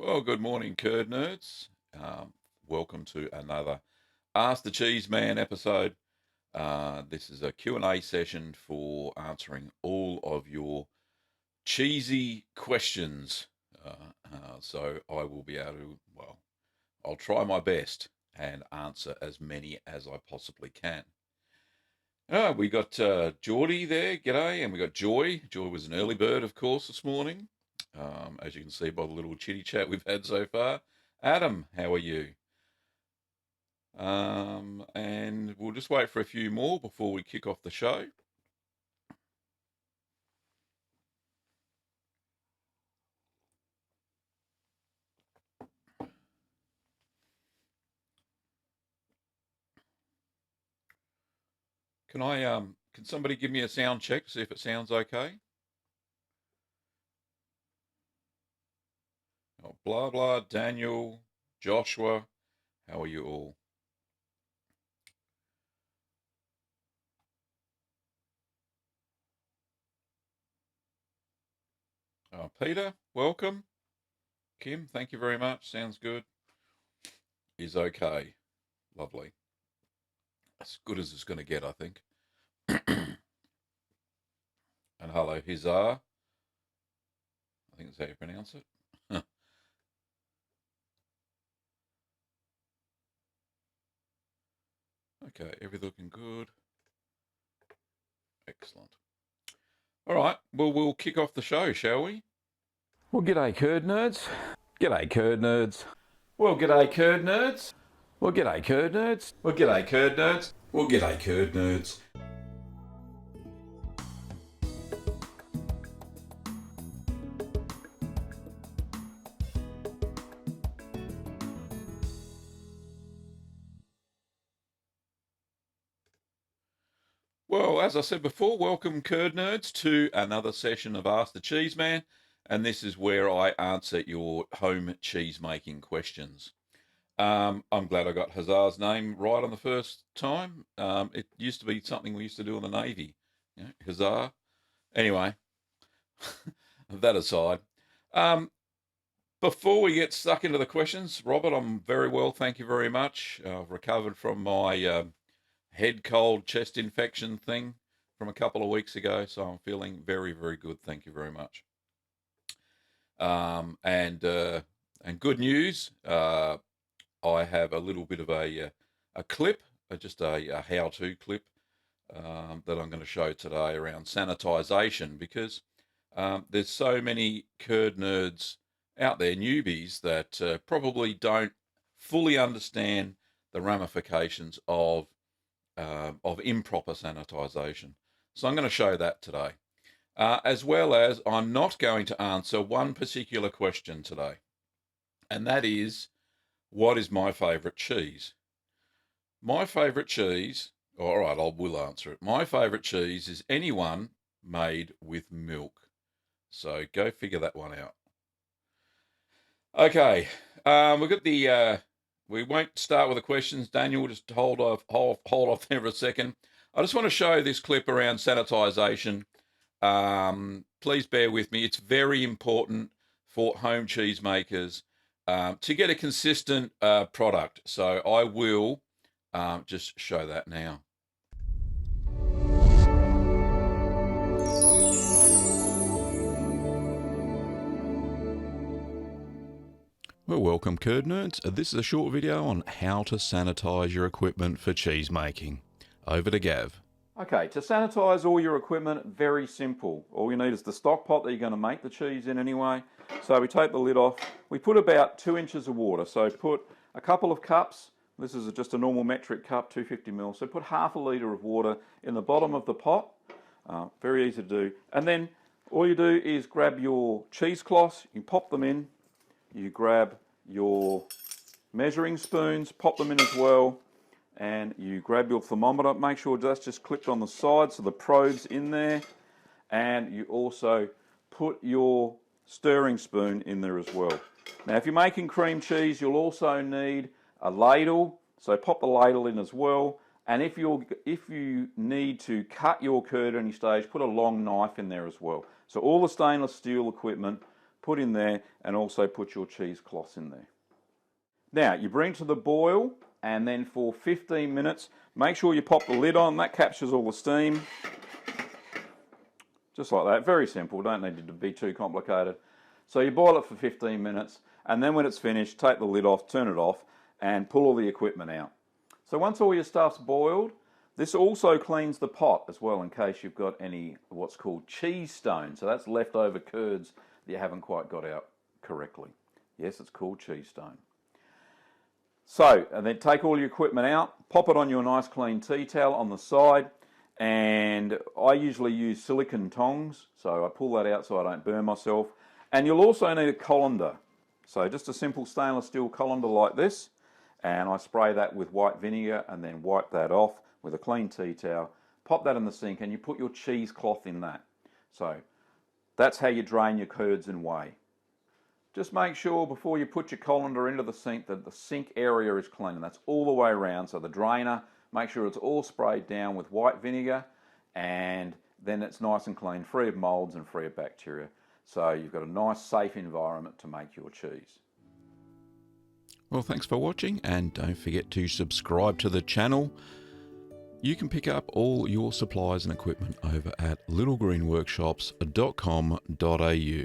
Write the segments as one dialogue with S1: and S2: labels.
S1: Well, good morning, Curd Nerds. Welcome to another Ask the Cheeseman episode. This is a Q&A session for answering all of your cheesy questions. So I will be able to, I'll try my best and answer as many as I possibly can. We got Geordie there, g'day, and we got Joy. Joy was an early bird, of course, this morning. As you can see by the little chitty chat we've had so far. Adam, how are you? And we'll just wait for a few more before we kick off the show. Can somebody give me a sound check to see if it sounds okay? Oh, blah blah, Daniel, Joshua, how are you all? Peter, welcome. Kim, thank you very much. Sounds good. Is okay. Lovely. As good as it's going to get, I think. And hello, Hizar. I think that's how you pronounce it. Okay, everything looking good. Excellent. All right, well, we'll kick off the show, shall we? Well, g'day, Curd Nerds. G'day, Curd Nerds. Well, g'day, Curd Nerds. Well, g'day, Curd Nerds. Well, g'day, Curd Nerds. Well, g'day, Curd Nerds. Well, as I said before, welcome, Curd Nerds, to another session of Ask the Cheeseman, and this is where I answer your home cheese making questions. I'm glad I got Hazar's name right on the first time. It used to be something we used to do in the Navy, Hazar. Anyway, that aside, before we get stuck into the questions, Robert, I'm very well, thank you very much. I've recovered from my head cold chest infection thing from a couple of weeks ago, so I'm feeling very, very good. Thank you very much. And good news, I have a little bit of a clip, just a how-to clip that I'm going to show today around sanitization, because there's so many Curd Nerds out there, newbies, that probably don't fully understand the ramifications of improper sanitization. So I'm going to show that today. As well as I'm not going to answer one particular question today, and that is, what is my favourite cheese? My favourite cheese, all right, I will answer it. My favourite cheese is anyone made with milk. So go figure that one out. Okay, we've got the... we won't start with the questions. Daniel, just hold off there for a second. I just want to show this clip around sanitization. Please bear with me. It's very important for home cheese makers to get a consistent product. So I will just show that now. Well, welcome, Curd Nerds. This is a short video on how to sanitize your equipment for cheese making. Over to Gav. Okay, to sanitize all your equipment, very simple. All you need is the stock pot that you're going to make the cheese in anyway. So we take the lid off. We put about 2 inches of water. So put a couple of cups. This is just a normal metric cup, 250 ml. So put half a litre of water in the bottom of the pot. Very easy to do. And then all you do is grab your cheesecloths, you pop them in. You grab your measuring spoons, pop them in as well, and you grab your thermometer. Make sure that's just clipped on the side so the probe's in there, and you also put your stirring spoon in there as well. Now, if you're making cream cheese, you'll also need a ladle, so pop the ladle in as well. And if you need to cut your curd at any stage, put a long knife in there as well. So all the stainless steel equipment, put in there, and also put your cheesecloths in there. Now, you bring to the boil, and then for 15 minutes, make sure you pop the lid on. That captures all the steam. Just like that, very simple, don't need it to be too complicated. So you boil it for 15 minutes, and then when it's finished, take the lid off, turn it off, and pull all the equipment out. So once all your stuff's boiled, this also cleans the pot as well, in case you've got any what's called cheese stone. So that's leftover curds that you haven't quite got out correctly. Yes, it's called cheese stone. So, and then take all your equipment out, pop it on your nice clean tea towel on the side, and I usually use silicone tongs, so I pull that out so I don't burn myself. And you'll also need a colander. So just a simple stainless steel colander like this, and I spray that with white vinegar and then wipe that off with a clean tea towel, pop that in the sink, and you put your cheesecloth in that. So that's how you drain your curds and whey. Just make sure before you put your colander into the sink that the sink area is clean, and that's all the way around. So the drainer, make sure it's all sprayed down with white vinegar, and then it's nice and clean, free of molds and free of bacteria. So you've got a nice, safe environment to make your cheese.
S2: Well, thanks for watching, and don't forget to subscribe to the channel. You can pick up all your supplies and equipment over at littlegreenworkshops.com.au.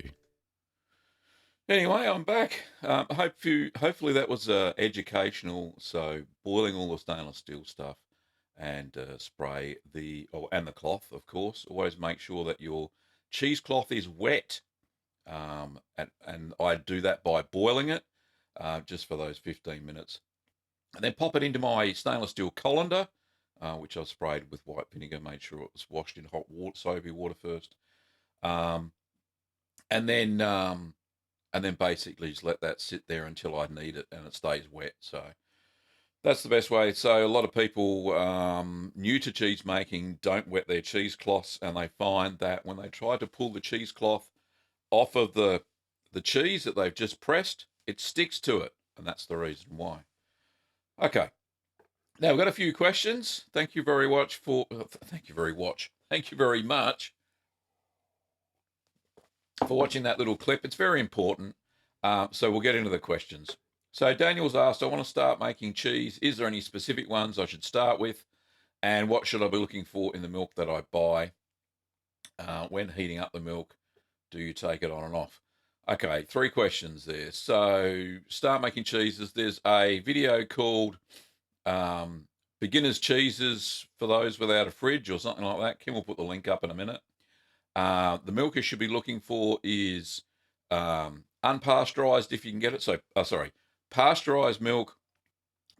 S1: Anyway, I'm back. Hopefully that was educational. So boiling all the stainless steel stuff and spray and the cloth, of course. Always make sure that your cheesecloth is wet. And I do that by boiling it just for those 15 minutes. And then pop it into my stainless steel colander, which I sprayed with white vinegar, made sure it was washed in hot water, soapy water first. And then basically just let that sit there until I need it and it stays wet. So that's the best way. So a lot of people new to cheese making don't wet their cheesecloths, and they find that when they try to pull the cheesecloth off of the cheese that they've just pressed, it sticks to it, and that's the reason why. Okay. Now we've got a few questions. Thank you very much for watching that little clip. It's very important. So we'll get into the questions. So Daniel's asked, I want to start making cheese. Is there any specific ones I should start with? And what should I be looking for in the milk that I buy? When heating up the milk, do you take it on and off? Okay, 3 questions there. So start making cheeses. There's a video called Beginner's Cheeses for those without a fridge or something like that. Kim will put the link up in a minute. The milk you should be looking for is unpasteurized if you can get it. So, pasteurized milk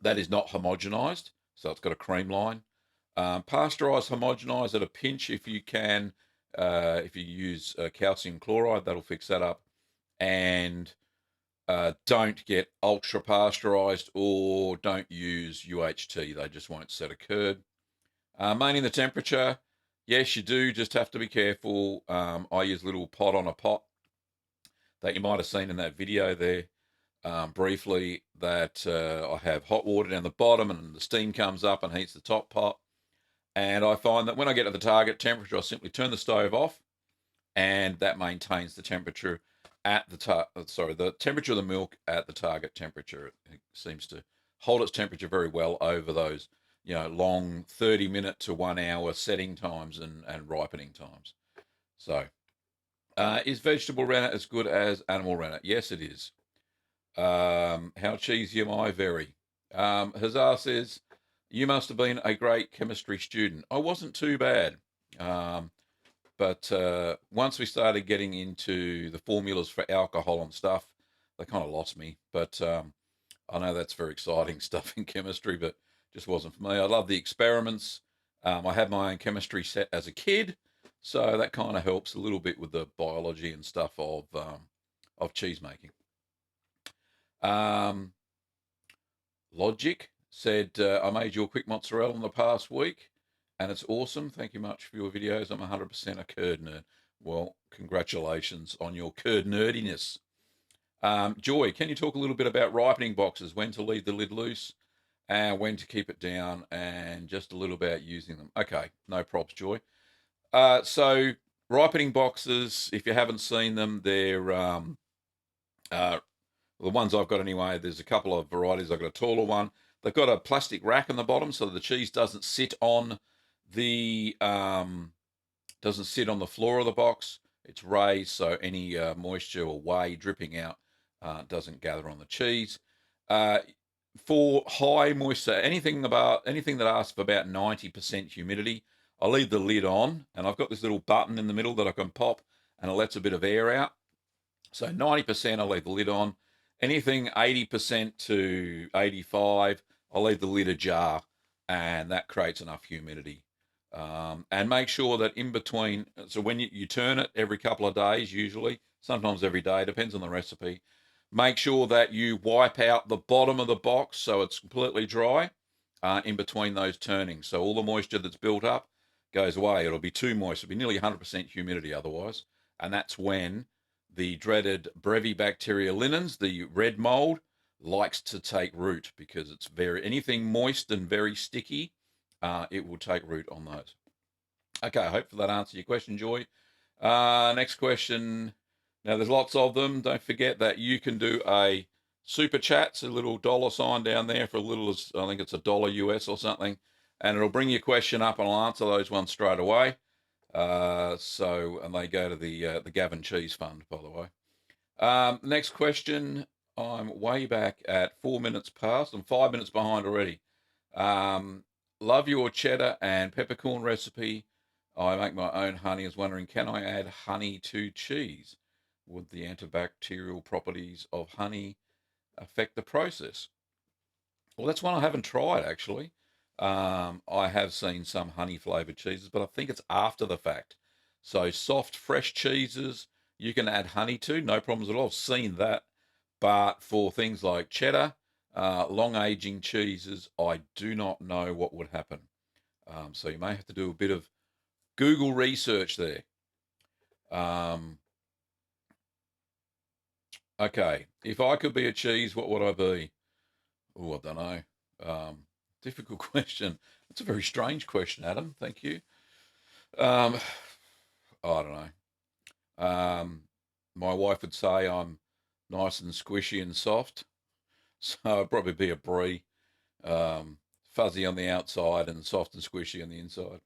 S1: that is not homogenized. So it's got a cream line. Pasteurized, homogenized at a pinch if you can. If you use calcium chloride, that'll fix that up. And don't get ultra pasteurized, or don't use UHT. They just won't set a curd. Maintaining the temperature. Yes, you do just have to be careful. I use a little pot on a pot that you might have seen in that video there briefly, that I have hot water down the bottom and the steam comes up and heats the top pot. And I find that when I get to the target temperature, I simply turn the stove off, and that maintains the temperature at the temperature of the milk at the target temperature. It seems to hold its temperature very well over those, long 30-minute to 1 hour setting times and ripening times. So, is vegetable rennet as good as animal rennet? Yes, it is. How cheesy am I? Very. Hazar says, you must have been a great chemistry student. I wasn't too bad. But once we started getting into the formulas for alcohol and stuff, they kind of lost me. But I know that's very exciting stuff in chemistry, but just wasn't for me. I love the experiments. I had my own chemistry set as a kid, so that kind of helps a little bit with the biology and stuff of cheese making. Logic said, I made your quick mozzarella in the past week, and it's awesome. Thank you much for your videos. I'm 100% a curd nerd. Well, congratulations on your curd nerdiness. Joy, can you talk a little bit about ripening boxes, when to leave the lid loose, and when to keep it down, and just a little about using them? Okay, no props, Joy. So ripening boxes, if you haven't seen them, they're The ones I've got anyway, there's a couple of varieties. I've got a taller one. They've got a plastic rack in the bottom so the cheese doesn't sit on the floor of the box. It's raised so any moisture or whey dripping out doesn't gather on the cheese. For high moisture, anything that asks for about 90% humidity, I leave the lid on, and I've got this little button in the middle that I can pop, and it lets a bit of air out. So 90%, I leave the lid on. Anything 80% to 85, I'll leave the lid ajar, and that creates enough humidity. And make sure that in between, so when you turn it every couple of days, usually, sometimes every day, depends on the recipe, make sure that you wipe out the bottom of the box so it's completely dry in between those turnings. So all the moisture that's built up goes away. It'll be too moist. It'll be nearly 100% humidity otherwise. And that's when the dreaded Brevibacteria linens, the red mold, likes to take root because it's anything moist and very sticky, it will take root on those. Okay, I hope that answers your question, Joy. Next question. Now, there's lots of them. Don't forget that you can do a super chat. It's a little $sign down there for a little, I think it's $1 US or something, and it'll bring your question up, and I'll answer those ones straight away. And they go to the Gavin Cheese Fund, by the way. Next question. I'm way back at 4 minutes past. I'm 5 minutes behind already. Love your cheddar and peppercorn recipe. I make my own honey. I was wondering, can I add honey to cheese? Would the antibacterial properties of honey affect the process? Well, that's one I haven't tried, actually. I have seen some honey flavored cheeses, but I think it's after the fact. So soft, fresh cheeses, you can add honey to, no problems at all. I've seen that. But for things like cheddar, long aging cheeses, I do not know what would happen. So you may have to do a bit of Google research there. Okay, if I could be a cheese, what would I be? Oh, I don't know. Difficult question. It's a very strange question, Adam. Thank you. I don't know. My wife would say I'm nice and squishy and soft, so I'd probably be a brie. Fuzzy on the outside and soft and squishy on the inside.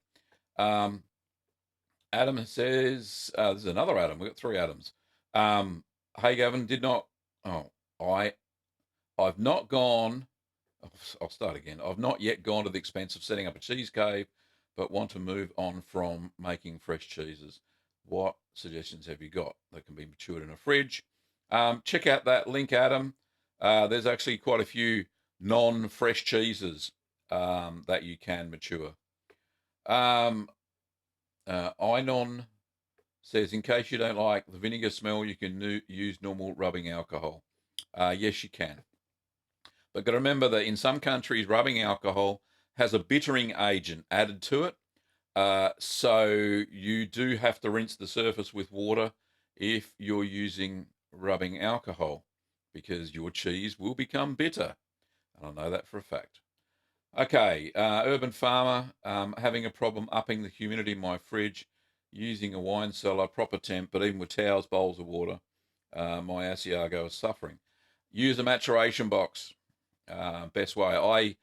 S1: Adam says, there's another Adam. We've got 3 Adams. Hey, Gavin, I've not gone, I'll start again. I've not yet gone to the expense of setting up a cheese cave, but want to move on from making fresh cheeses. What suggestions have you got that can be matured in a fridge? Check out that link, Adam. There's actually quite a few non-fresh cheeses that you can mature. Inon says, in case you don't like the vinegar smell, you can use normal rubbing alcohol. Yes, you can. But got to remember that in some countries, rubbing alcohol has a bittering agent added to it. So you do have to rinse the surface with water if you're using rubbing alcohol, because your cheese will become bitter. And I know that for a fact. Okay, Urban Farmer, having a problem upping the humidity in my fridge, using a wine cellar, proper temp, but even with towels, bowls of water, my Asiago is suffering. Use a maturation box. Best way.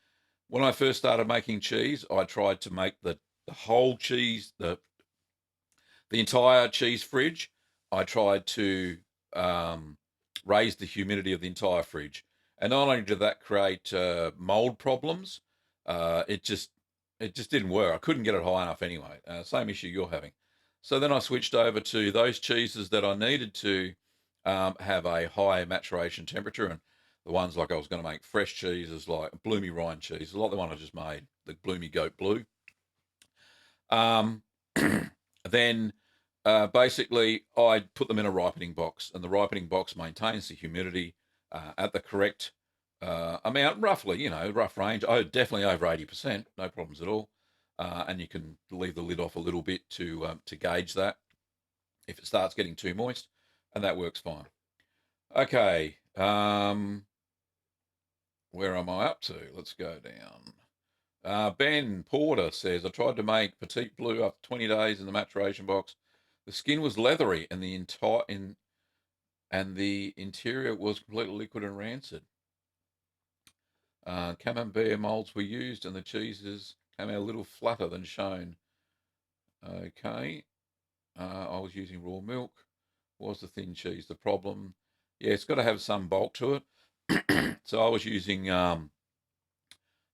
S1: When I first started making cheese, I tried to make the whole cheese, the entire cheese fridge. I tried to raise the humidity of the entire fridge, and not only did that create mold problems, it just didn't work. I couldn't get it high enough anyway. Same issue you're having. So then I switched over to those cheeses that I needed to have a high maturation temperature, and the ones like I was going to make fresh cheeses like Bloomy Rind cheese, like the one I just made, the Bloomy Goat Blue. Then basically I put them in a ripening box, and the ripening box maintains the humidity at the correct amount, roughly, rough range. Oh, definitely over 80%, no problems at all. And you can leave the lid off a little bit to gauge that if it starts getting too moist, and that works fine. Okay, where am I up to? Let's go down. Ben Porter says, I tried to make Petite Blue after 20 days in the maturation box. The skin was leathery and the and the interior was completely liquid and rancid. Camembert molds were used, and the cheeses came out a little flatter than shown. Okay, I was using raw milk. Was the thin cheese the problem? Yeah, it's got to have some bulk to it. So I was using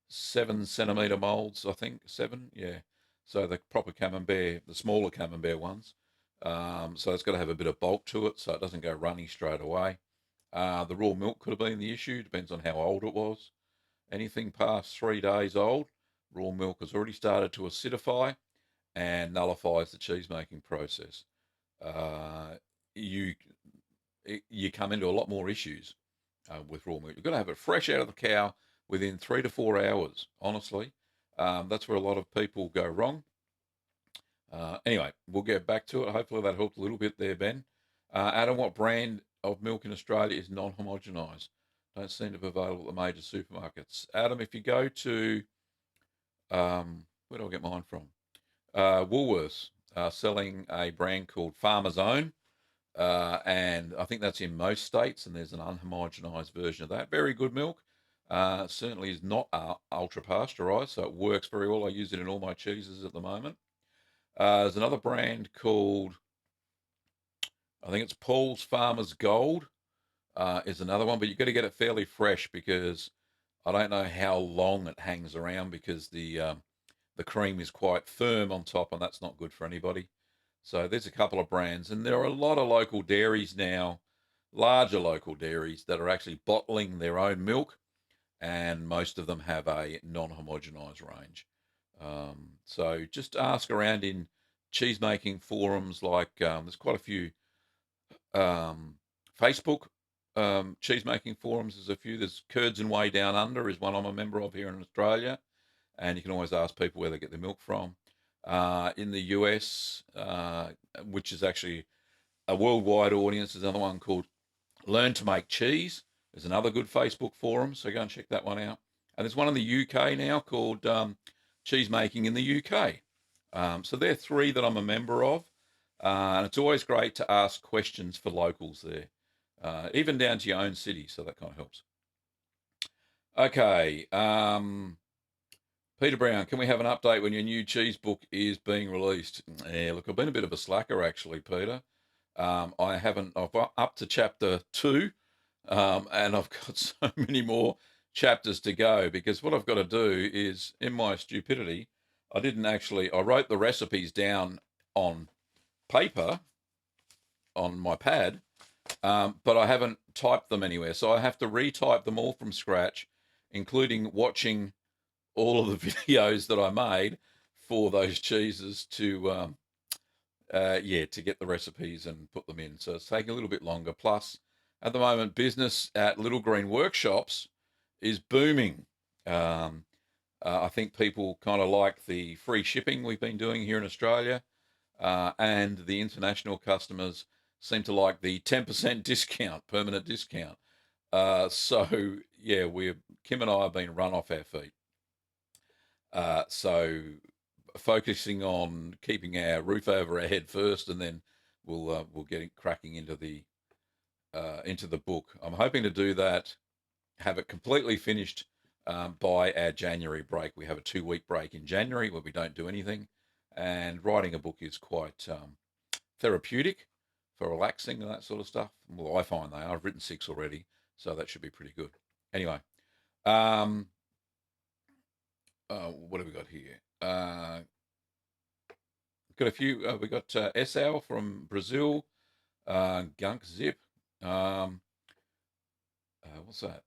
S1: 7 centimeter molds, I think 7. Yeah. So the proper camembert, the smaller camembert ones. So it's got to have a bit of bulk to it, so it doesn't go runny straight away. The raw milk could have been the issue. Depends on how old it was. Anything past 3 days old, raw milk has already started to acidify and nullifies the cheese making process. You come into a lot more issues with raw milk. You've got to have it fresh out of the cow within 3 to 4 hours. Honestly, that's where a lot of people go wrong. Anyway, we'll get back to it. Hopefully that helped a little bit there, Ben. Adam, what brand of milk in Australia is non-homogenized? Don't seem to be available at the major supermarkets. Adam, if you go to, where do I get mine from? Woolworths selling a brand called Farmer's Own, and I think that's in most states, and there's an unhomogenized version of that. Very good milk. Certainly is not ultra pasteurized, so it works very well. I use it in all my cheeses at the moment. There's another brand called, I think it's Paul's Farmer's Gold, is another one, but you've got to get it fairly fresh because I don't know how long it hangs around because the cream is quite firm on top, and that's not good for anybody. So there's a couple of brands, and there are a lot of local dairies now, larger local dairies that are actually bottling their own milk, and most of them have a non-homogenized range. So just ask around in cheese making forums, like there's quite a few Facebook cheese making forums. There's a few. There's Curds and Way Down Under is one I'm a member of here in Australia, and you can always ask people where they get their milk from. In the US, which is actually a worldwide audience, there's another one called Learn to Make Cheese. There's another good Facebook forum, so go and check that one out. And there's one in the UK now called Cheese Making in the UK. So they're 3 that I'm a member of. And it's always great to ask questions for locals there, even down to your own city, so that kind of helps. Okay, Peter Brown, can we have an update when your new cheese book is being released? Yeah, look, I've been a bit of a slacker actually, Peter. I've up to chapter 2, and I've got so many more chapters to go, because what I've got to do is, in my stupidity, I wrote the recipes down on paper on my pad, but I haven't typed them anywhere. So I have to retype them all from scratch, including watching all of the videos that I made for those cheeses to get the recipes and put them in. So it's taking a little bit longer. Plus, at the moment, business at Little Green Workshops is booming. I think people kind of like the free shipping we've been doing here in Australia. And the international customers seem to like the 10% discount, permanent discount. So yeah, Kim and I have been run off our feet. So focusing on keeping our roof over our head first, and then we'll get cracking into the book. I'm hoping to do that, have it completely finished by our January break. We have a 2-week break in January where we don't do anything. And writing a book is quite therapeutic for relaxing and that sort of stuff. Well, I find they are. I've written 6 already, so that should be pretty good. Anyway, what have we got here? Got a few. We got Esau from Brazil, Gunk Zip. What's that?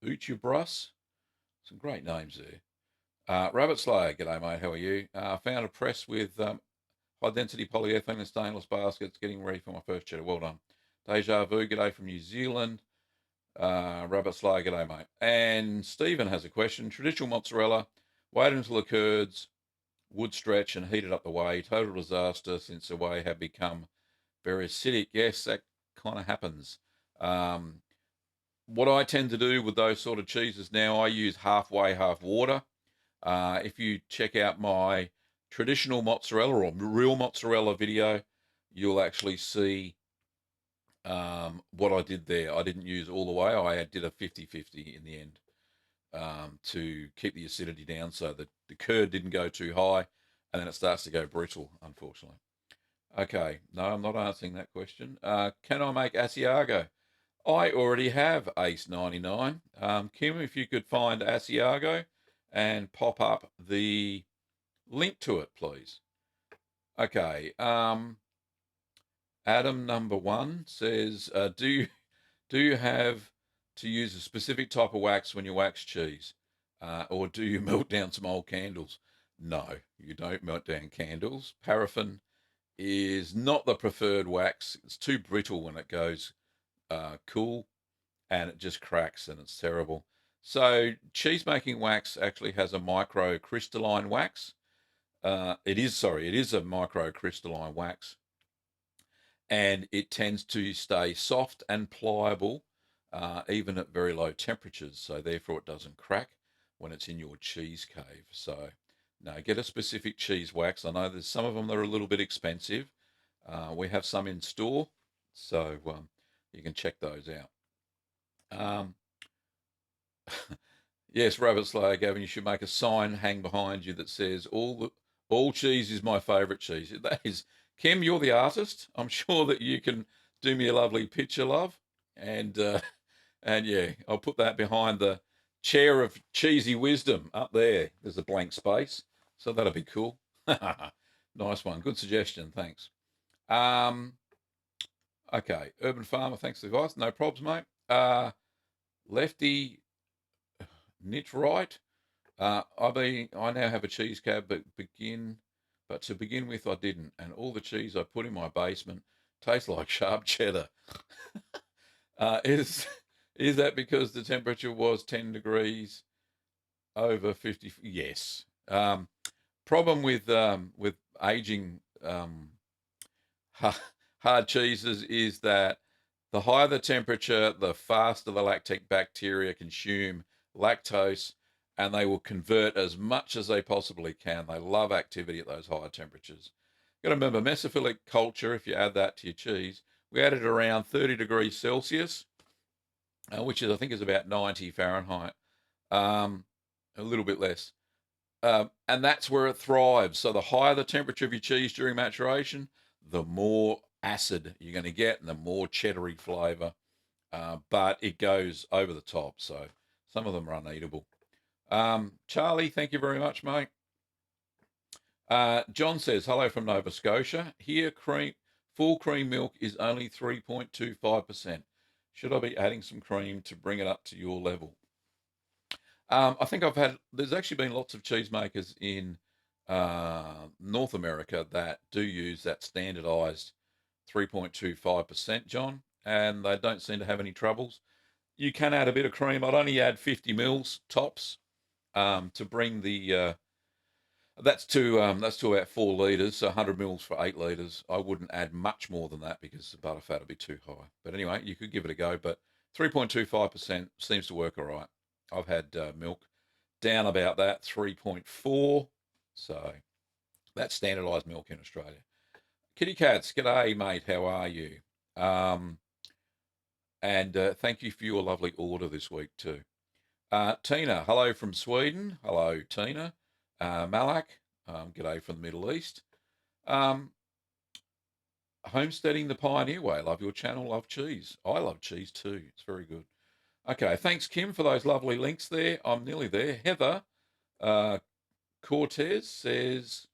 S1: Utubras. Some great names there. Rabbit Slayer, g'day mate, how are you? Found a press with high-density polyethylene and stainless baskets, getting ready for my first cheddar. Well done. Deja Vu, g'day from New Zealand. Rabbit Slayer, g'day mate. And Stephen has a question. Traditional mozzarella, waited until the curds would stretch and heated up the whey. Total disaster since the whey had become very acidic. Yes, that kind of happens. What I tend to do with those sort of cheeses now, I use half whey, half water. If you check out my traditional mozzarella or real mozzarella video, you'll actually see what I did there, I didn't use all the way. I did a 50-50 in the end, to keep the acidity down so that the curd didn't go too high and then it starts to go brittle, unfortunately. Okay, no, I'm not answering that question. Can I make Asiago? I already have Ace 99. Kim, if you could find Asiago and pop up the link to it, please. Okay, Adam number 1 says, do you have to use a specific type of wax when you wax cheese? Or do you melt down some old candles? No, you don't melt down candles. Paraffin is not the preferred wax. It's too brittle when it goes cool, and it just cracks and it's terrible. So cheese making wax actually has a microcrystalline wax. It is a microcrystalline wax, and it tends to stay soft and pliable, even at very low temperatures. So therefore it doesn't crack when it's in your cheese cave. So no, get a specific cheese wax. I know there's some of them that are a little bit expensive. We have some in store, so you can check those out. Yes, Rabbit Slayer, Gavin, you should make a sign hang behind you that says all cheese is my favourite cheese. That is, Kim, you're the artist. I'm sure that you can do me a lovely picture, love, and yeah, I'll put that behind the chair of cheesy wisdom up there. There's a blank space, so that'll be cool. Nice one, good suggestion, thanks. Okay, Urban Farmer, thanks for the advice. No problems, mate. Lefty Knit Right. I now have a cheese cab, but to begin with, I didn't, and all the cheese I put in my basement tastes like sharp cheddar. Is that because the temperature was 10 degrees over 50? Yes. Problem with aging hard cheeses is that the higher the temperature, the faster the lactic bacteria consume lactose, and they will convert as much as they possibly can. They love activity at those higher temperatures. Got to remember, mesophilic culture, if you add that to your cheese, we added around 30 degrees Celsius, which is, I think, is about 90 Fahrenheit, a little bit less. And that's where it thrives. So the higher the temperature of your cheese during maturation, the more acid you're going to get and the more cheddary flavour. But it goes over the top, so some of them are uneatable. Charlie, thank you very much, mate. John says, hello from Nova Scotia. Here, full cream milk is only 3.25%. Should I be adding some cream to bring it up to your level? I think there's actually been lots of cheesemakers in North America that do use that standardized 3.25%, John, and they don't seem to have any troubles. You can add a bit of cream. I'd only add 50 mils tops to bring the that's to about 4 litres, so 100 mils for 8 litres. I wouldn't add much more than that because the butterfat would be too high. But anyway, you could give it a go. But 3.25% seems to work all right. I've had milk down about that 3.4, so that's standardised milk in Australia. Kitty Cats, g'day, mate. How are you? And thank you for your lovely order this week too. Tina, hello from Sweden. Hello, Tina. Malak, g'day from the Middle East. Homesteading the Pioneer Way. Love your channel, love cheese. I love cheese too. It's very good. Okay, thanks, Kim, for those lovely links there. I'm nearly there. Heather Cortez says,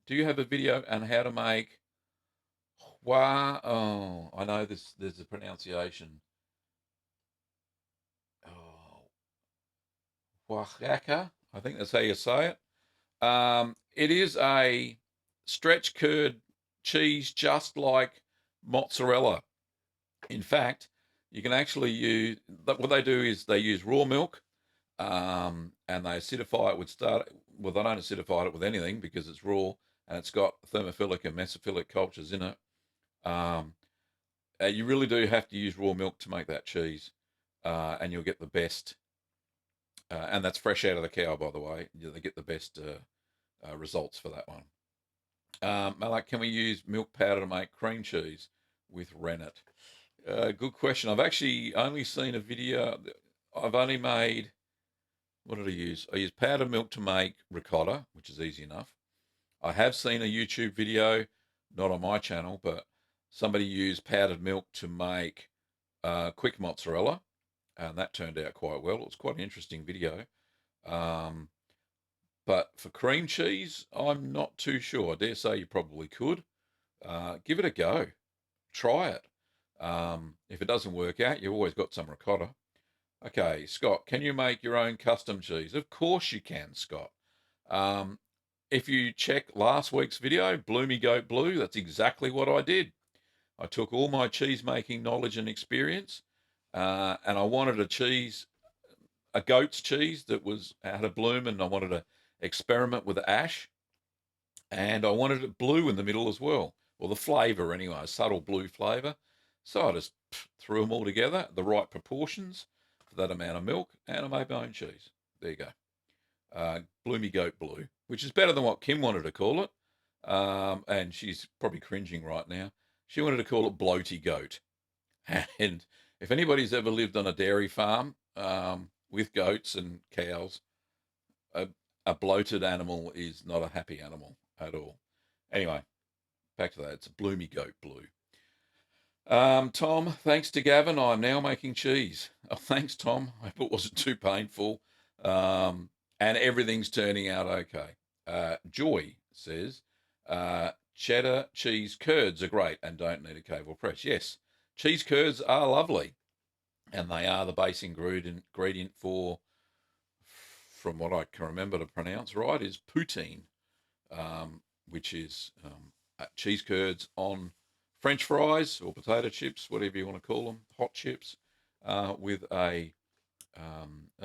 S1: do you have a video on how to make I know there's a pronunciation. Oaxaca, I think that's how you say it. It is a stretch curd cheese just like mozzarella. In fact, you can actually use, what they do is they use raw milk, and they acidify it they don't acidify it with anything because it's raw and it's got thermophilic and mesophilic cultures in it. You really do have to use raw milk to make that cheese, and you'll get the best. And that's fresh out of the cow, by the way. They get the best results for that one. Malak, can we use milk powder to make cream cheese with rennet? Good question. I've actually only seen a video. I've only made, what did I use? I used powdered milk to make ricotta, which is easy enough. I have seen a YouTube video, not on my channel, but somebody used powdered milk to make quick mozzarella, and that turned out quite well. It was quite an interesting video. But for cream cheese, I'm not too sure. I dare say you probably could. Give it a go. Try it. If it doesn't work out, you've always got some ricotta. Okay, Scott, can you make your own custom cheese? Of course you can, Scott. If you check last week's video, Bloomy Goat Blue, that's exactly what I did. I took all my cheese making knowledge and experience, and I wanted a goat's cheese that had a bloom, and I wanted to experiment with ash, and I wanted it blue in the middle as well. Well, the flavour anyway, a subtle blue flavour. So I just threw them all together, the right proportions for that amount of milk, and I made my own cheese. There you go. Bloomy Goat Blue, which is better than what Kim wanted to call it. And she's probably cringing right now. She wanted to call it Bloaty Goat. And if anybody's ever lived on a dairy farm with goats and cows, a bloated animal is not a happy animal at all. Anyway, back to that. It's a Bloomy Goat Blue. Tom, thanks to Gavin, I'm now making cheese. Oh, thanks, Tom. I hope it wasn't too painful. And everything's turning out okay. Joy says, cheddar cheese curds are great and don't need a cable press. Yes, cheese curds are lovely, and they are the base ingredient for, from what I can remember to pronounce right, is poutine, which is cheese curds on French fries or potato chips, whatever you want to call them, hot chips, with I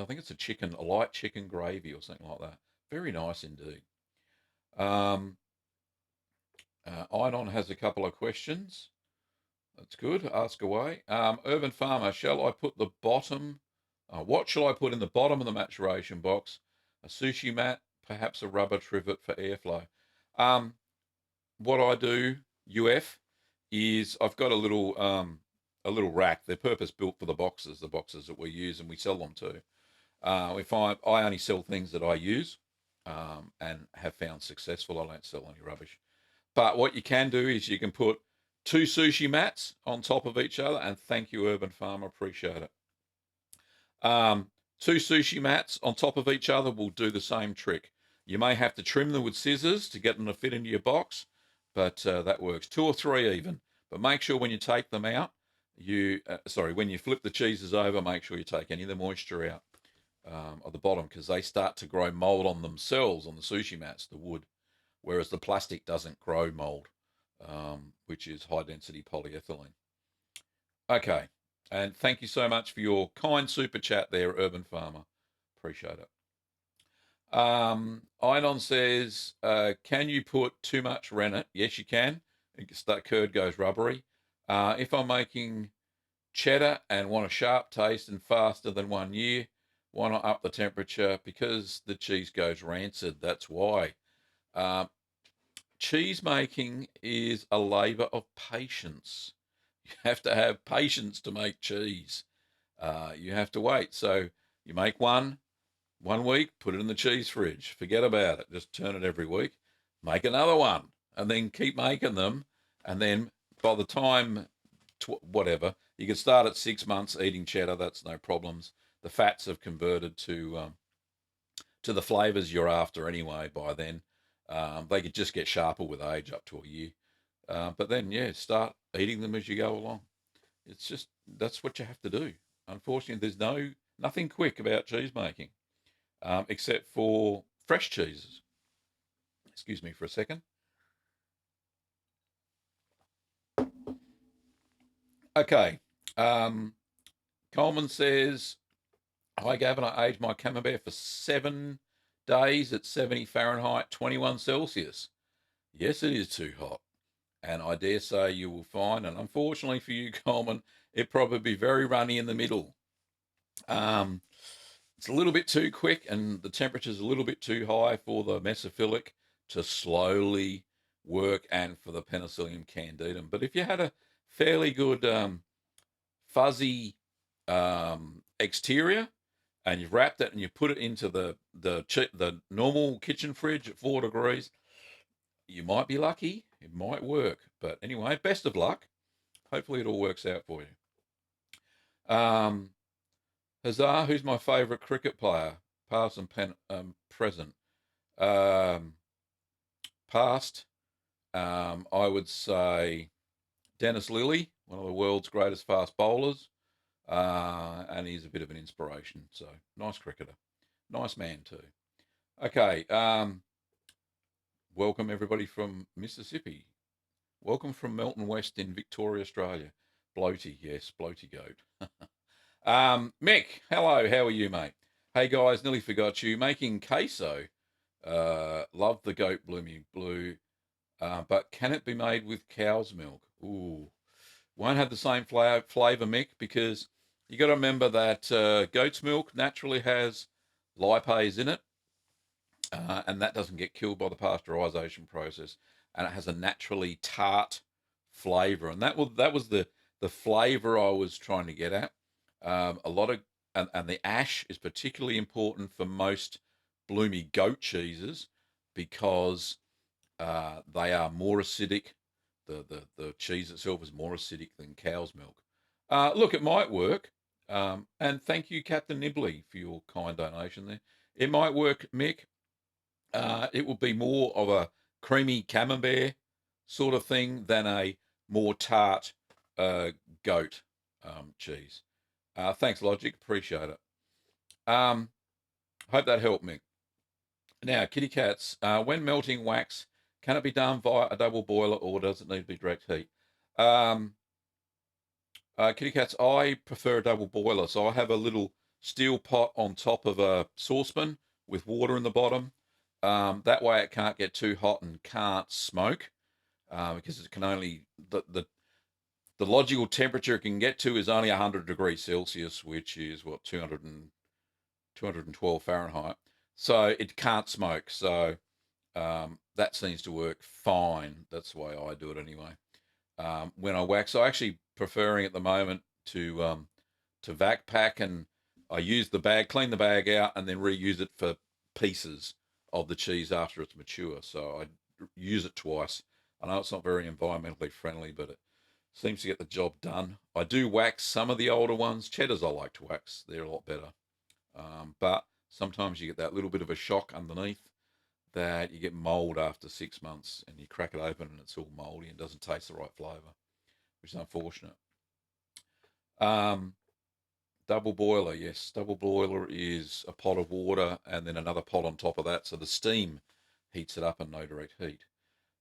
S1: think it's a light chicken gravy or something like that. Very nice indeed. Einon has a couple of questions. That's good. Ask away. Urban Farmer, shall I put the bottom? What shall I put in the bottom of the maturation box? A sushi mat, perhaps a rubber trivet for airflow. What I do, UF, is I've got a little rack. They're purpose built for the boxes that we use and we sell them to. I only sell things that I use and have found successful. I don't sell any rubbish. But what you can do is you can put 2 sushi mats on top of each other, and thank you, Urban Farmer, appreciate it. 2 sushi mats on top of each other will do the same trick. You may have to trim them with scissors to get them to fit into your box, but that works. 2 or 3 even. But make sure when you take them out, when you flip the cheeses over, make sure you take any of the moisture out at the bottom, because they start to grow mold on themselves on the sushi mats, the wood, whereas the plastic doesn't grow mold, which is high-density polyethylene. Okay, and thank you so much for your kind super chat there, Urban Farmer. Appreciate it. Einon says, can you put too much rennet? Yes, you can. That curd goes rubbery. If I'm making cheddar and want a sharp taste and faster than 1 year, why not up the temperature? Because the cheese goes rancid, that's why. Cheese making is a labour of patience. You have to have patience to make cheese. You have to wait. So you make one week, put it in the cheese fridge. Forget about it. Just turn it every week. Make another one, and then keep making them. And then by the time, whatever, you can start at 6 months eating cheddar. That's no problems. The fats have converted to the flavours you're after anyway by then. They could just get sharper with age up to a year. But then, yeah, start eating them as you go along. It's just, that's what you have to do. Unfortunately, there's nothing quick about cheese making, except for fresh cheeses. Excuse me for a second. Okay. Coleman says, hi, Gavin. I aged my camembert for 7 days at 70 Fahrenheit, 21 Celsius. Yes, it is too hot. And I dare say you will find, and unfortunately for you, Coleman, it probably be very runny in the middle. It's a little bit too quick, and the temperature's a little bit too high for the mesophilic to slowly work and for the Penicillium candidum. But if you had a fairly good fuzzy exterior, and you've wrapped it and you put it into the normal kitchen fridge at 4 degrees, you might be lucky. It might work. But anyway, best of luck. Hopefully it all works out for you. Huzzah, who's my favourite cricket player? Past and present. Past, I would say Dennis Lilly, one of the world's greatest fast bowlers. And he's a bit of an inspiration. So, nice cricketer. Nice man too. Okay, welcome everybody from Mississippi. Welcome from Melton West in Victoria, Australia. Bloaty, yes, bloaty goat. Mick, hello, how are you, mate? Hey guys, nearly forgot you. Making queso. Love the goat bloomy blue, but can it be made with cow's milk? Ooh, won't have the same flavour, Mick, because you got to remember that goat's milk naturally has lipase in it, and that doesn't get killed by the pasteurisation process, and it has a naturally tart flavour, and that was the flavour I was trying to get at. A lot of and the ash is particularly important for most bloomy goat cheeses because they are more acidic. The cheese itself is more acidic than cow's milk. Look, it might work. And thank you, Captain Nibley, for your kind donation there. It might work, Mick. It will be more of a creamy camembert sort of thing than a more tart goat cheese. Thanks, Logic. Appreciate it. Hope that helped, Mick. Now, kitty cats, when melting wax, can it be done via a double boiler or does it need to be direct heat? Kitty cats, I prefer a double boiler. So I have a little steel pot on top of a saucepan with water in the bottom. That way it can't get too hot and can't smoke because it can only, the logical temperature it can get to is only 100 degrees Celsius, which is what, 212 Fahrenheit. So it can't smoke. So that seems to work fine. That's the way I do it anyway. When I wax, I'm actually preferring at the moment to vac pack, and I use the bag, clean the bag out, and then reuse it for pieces of the cheese after it's mature. So I use it twice. I know it's not very environmentally friendly, but it seems to get the job done. I do wax some of the older ones. Cheddars I like to wax. They're a lot better. But sometimes you get that little bit of a shock underneath that you get mold after 6 months and you crack it open and it's all moldy and doesn't taste the right flavour, which is unfortunate. Double boiler, yes. Double boiler is a pot of water and then another pot on top of that, so the steam heats it up and no direct heat.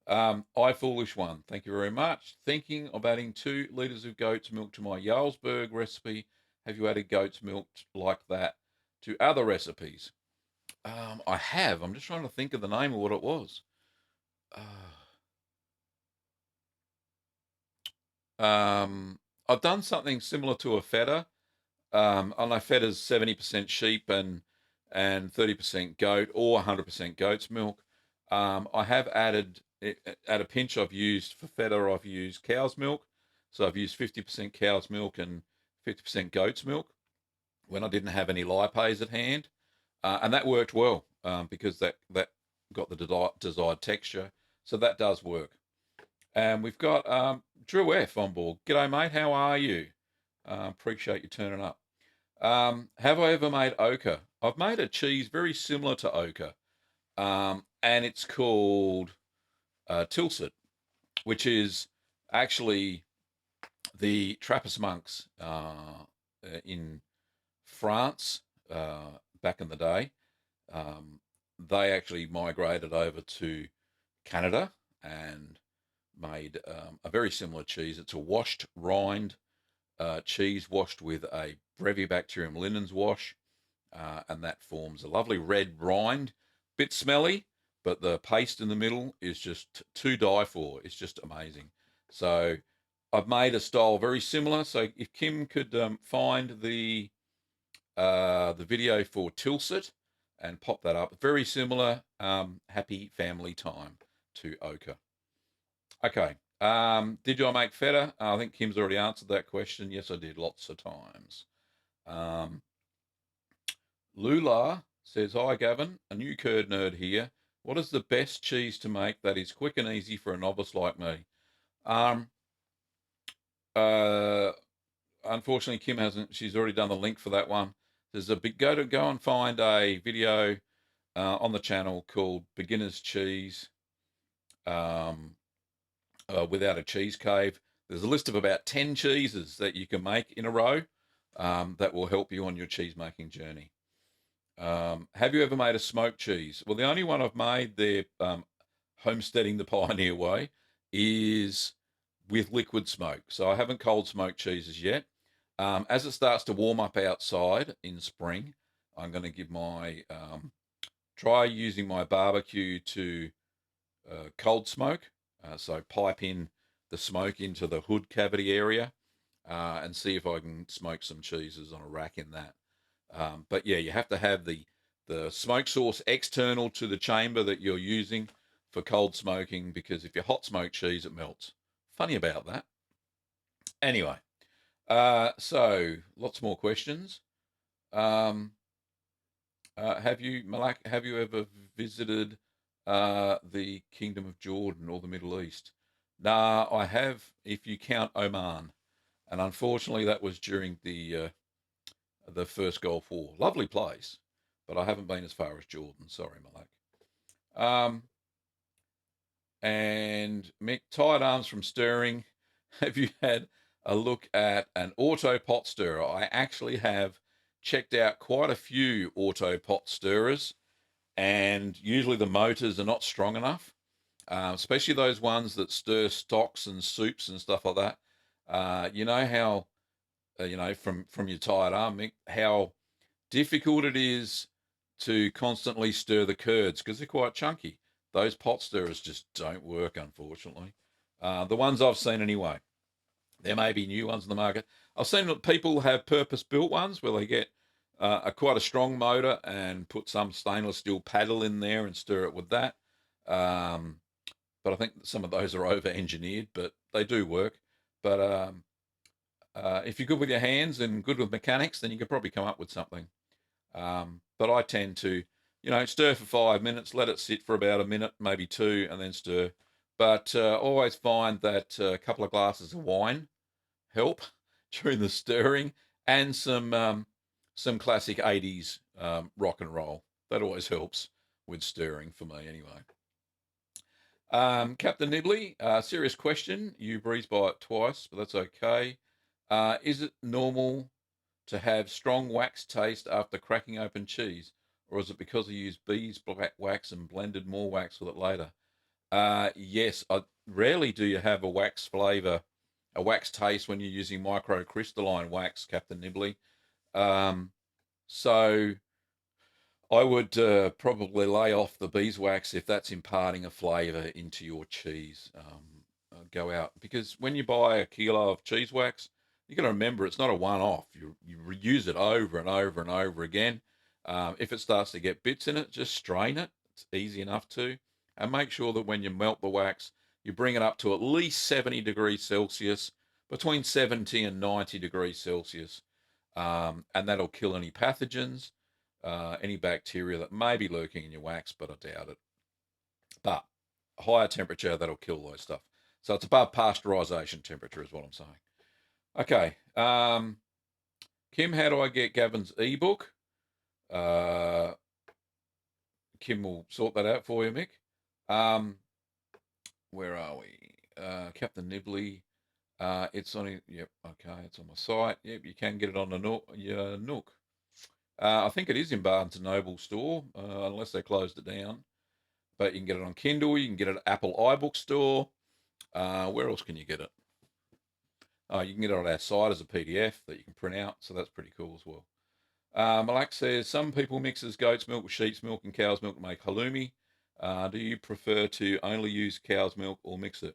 S1: I foolish one, thank you very much. Thinking of adding 2 litres of goat's milk to my Jarlsberg recipe. Have you added goat's milk like that to other recipes? I have. I'm just trying to think of the name of what it was. I've done something similar to a feta. I know feta's 70% sheep and 30% goat or 100% goat's milk. I have added, at a pinch I've used, for feta I've used cow's milk. So I've used 50% cow's milk and 50% goat's milk when I didn't have any lipase at hand. And that worked well because that got the desired texture. So that does work. And we've got Drew F on board. G'day, mate. How are you? Appreciate you turning up. Have I ever made ochre? I've made a cheese very similar to ochre. And it's called Tilsit, which is actually the Trappist monks in France back in the day. They actually migrated over to Canada and made a very similar cheese. It's a washed rind cheese washed with a Brevibacterium linens wash, and that forms a lovely red rind. Bit smelly, but the paste in the middle is just to die for. It's just amazing. So I've made a style very similar. So if Kim could find the video for Tilsit and pop that up, very similar. Happy family time to ochre. Okay,
S2: Did I make feta? I think Kim's already answered that question. Yes, I did, lots of times. Lula says, hi, Gavin, a new curd nerd here. What is the best cheese to make that is quick and easy for a novice like me? Unfortunately, Kim hasn't. She's already done the link for that one. There's a big go and find a video on the channel called Beginner's Cheese without a cheese cave. There's a list of about 10 cheeses that you can make in a row that will help you on your cheese making journey. Have you ever made a smoked cheese? Well, the only one I've made there, homesteading the pioneer way, is with liquid smoke. So I haven't cold smoked cheeses yet. As it starts to warm up outside in spring, I'm going to give my try using my barbecue to cold smoke. So pipe in the smoke into the hood cavity area and see if I can smoke some cheeses on a rack in that. But yeah, you have to have the smoke source external to the chamber that you're using for cold smoking, because if you hot smoke cheese, it melts. Funny about that. Anyway, so lots more questions. Have you, Malak, have you ever visited the Kingdom of Jordan or the Middle East? Nah, I have, if you count Oman. And unfortunately, that was during the first Gulf War. Lovely place, but I haven't been as far as Jordan. Sorry, Malak. And Mick, tired arms from stirring. Have you had a look at an auto pot stirrer? I actually have checked out quite a few auto pot stirrers, and usually the motors are not strong enough, especially those ones that stir stocks and soups and stuff like that. You know how, from your tired arm, Mick, how difficult it is to constantly stir the curds because they're quite chunky. Those pot stirrers just don't work, unfortunately. The ones I've seen anyway. There may be new ones in the market. I've seen people have purpose-built ones where they get quite a strong motor and put some stainless steel paddle in there and stir it with that. But I think some of those are over-engineered, but they do work. But if you're good with your hands and good with mechanics, then you could probably come up with something. But I tend to, stir for 5 minutes, let it sit for about a minute, maybe two, and then stir. But always find that a couple of glasses of wine help during the stirring, and some classic 80s rock and roll. That always helps with stirring for me anyway. Captain Nibley, serious question. You breezed by it twice, but that's okay. Is it normal to have strong wax taste after cracking open cheese, or is it because I used bees black wax and blended more wax with it later? Yes, rarely do you have a wax flavour, a wax taste when you're using microcrystalline wax, Captain Nibley. So I would probably lay off the beeswax if that's imparting a flavour into your cheese. Go out, because when you buy a kilo of cheese wax, you got to remember it's not a one-off. You reuse it over and over and over again. If it starts to get bits in it, just strain it. It's easy enough to. And make sure that when you melt the wax, you bring it up to at least 70 degrees Celsius, between 70 and 90 degrees Celsius. And that'll kill any pathogens, any bacteria that may be lurking in your wax, but I doubt it. But a higher temperature, that'll kill those stuff. So it's above pasteurization temperature is what I'm saying. Okay. Kim, how do I get Gavin's ebook? Kim will sort that out for you, Mick. Where are we? Captain Nibley. It's on. Yep. Okay. It's on my site. Yep. You can get it on the Nook. I think it is in Barnes and Noble store, unless they closed it down. But you can get it on Kindle. You can get it at Apple iBook store. Where else can you get it? You can get it on our site as a PDF that you can print out, so that's pretty cool as well. Malak says, some people mixes goat's milk with sheep's milk and cow's milk to make halloumi. Do you prefer to only use cow's milk or mix it?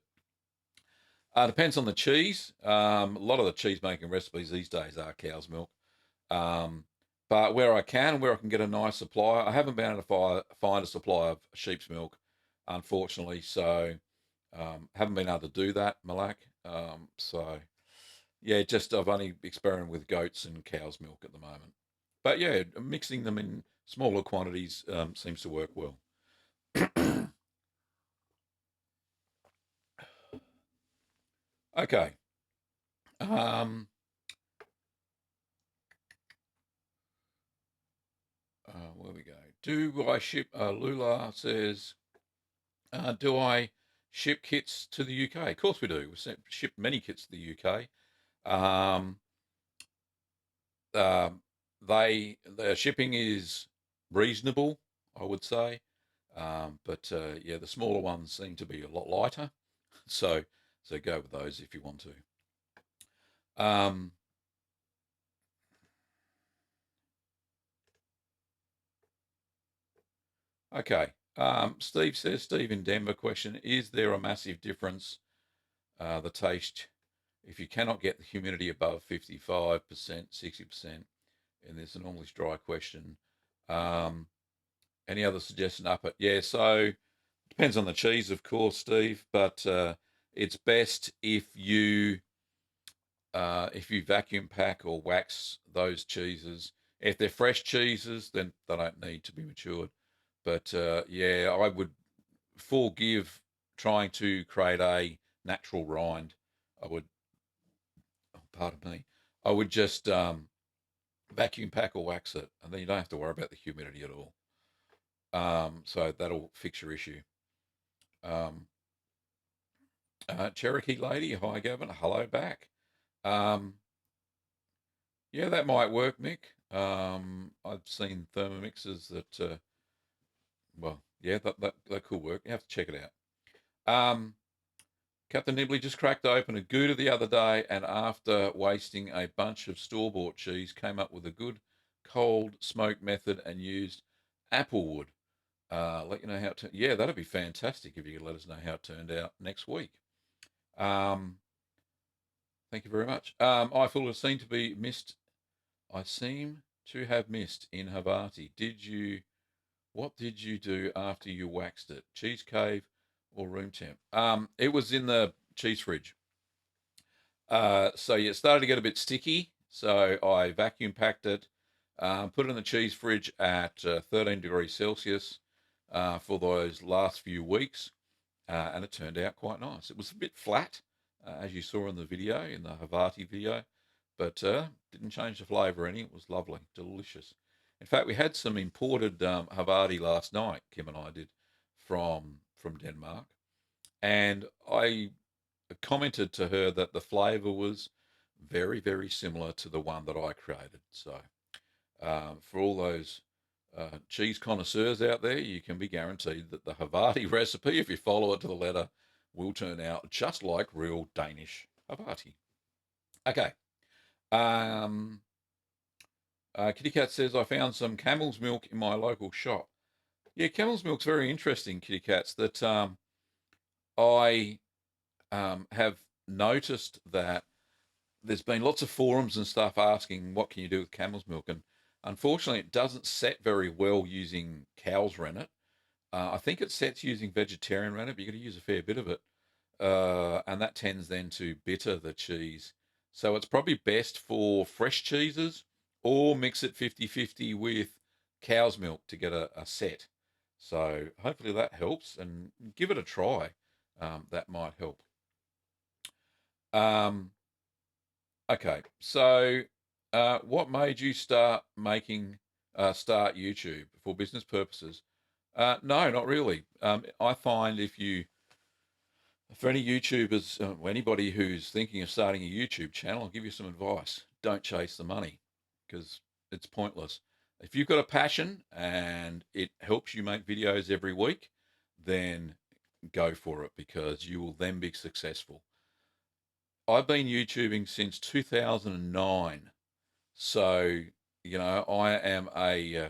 S2: Depends on the cheese. A lot of the cheese making recipes these days are cow's milk. But where I can get a nice supply, I haven't been able to find a supply of sheep's milk, unfortunately. So Haven't been able to do that, Malak. So yeah, just I've only experimented with goats and cow's milk at the moment. But yeah, mixing them in smaller quantities seems to work well. Okay. Where we go? Do I ship? Lula says, do I ship kits to the UK? Of course we do. We ship many kits to the UK. Um, uh, the shipping is reasonable, I would say. But yeah, the smaller ones seem to be a lot lighter. So go with those if you want to. Okay. Steve says, Steve in Denver question, is there a massive difference, the taste, if you cannot get the humidity above 55%, 60%, and this is an almost dry question. Any other suggestion up it? Yeah, so depends on the cheese, of course, Steve, but it's best if you vacuum pack or wax those cheeses. If they're fresh cheeses, then they don't need to be matured. But yeah, I would forgive trying to create a natural rind. I would, pardon me, I would just vacuum pack or wax it, and then you don't have to worry about the humidity at all. So that'll fix your issue. Cherokee lady, hi Gavin, hello back. Yeah, that might work, Mick. I've seen thermomixes that, well, yeah, that could work. You have to check it out. Captain Nibley just cracked open a Gouda the other day, and after wasting a bunch of store-bought cheese, came up with a good cold smoke method and used applewood. Let you know how it. Yeah, that'd be fantastic if you could let us know how it turned out next week. Thank you very much. I feel it seemed to be missed. I seem to have missed in Havati. What did you do after you waxed it? Cheese cave or room temp? It was in the cheese fridge. So yeah, it started to get a bit sticky. So I vacuum packed it, put it in the cheese fridge at 13 degrees Celsius for those last few weeks, and it turned out quite nice. It was a bit flat, as you saw in the video, in the Havati video, but didn't change the flavour any. It was lovely, delicious. In fact, we had some imported Havarti last night. Kim and I did from Denmark, and I commented to her that the flavour was very, very similar to the one that I created. So, for all those cheese connoisseurs out there, you can be guaranteed that the Havarti recipe, if you follow it to the letter, will turn out just like real Danish Havarti. Okay. Kitty Cat says, I found some camel's milk in my local shop. Yeah, camel's milk's very interesting, Kitty Cats, that I have noticed that there's been lots of forums and stuff asking what can you do with camel's milk, and unfortunately it doesn't set very well using cow's rennet. I think it sets using vegetarian rennet, but you've got to use a fair bit of it, and that tends then to bitter the cheese. So it's probably best for fresh cheeses, or mix it 50-50 with cow's milk to get a set. So hopefully that helps, and give it a try. That might help. Um, okay, so what made you start YouTube for business purposes? No, not really. I find for any YouTubers, anybody who's thinking of starting a YouTube channel, I'll give you some advice. Don't chase the money, because it's pointless. If you've got a passion and it helps you make videos every week, then go for it, because you will then be successful. I've been YouTubing since 2009. So, I am a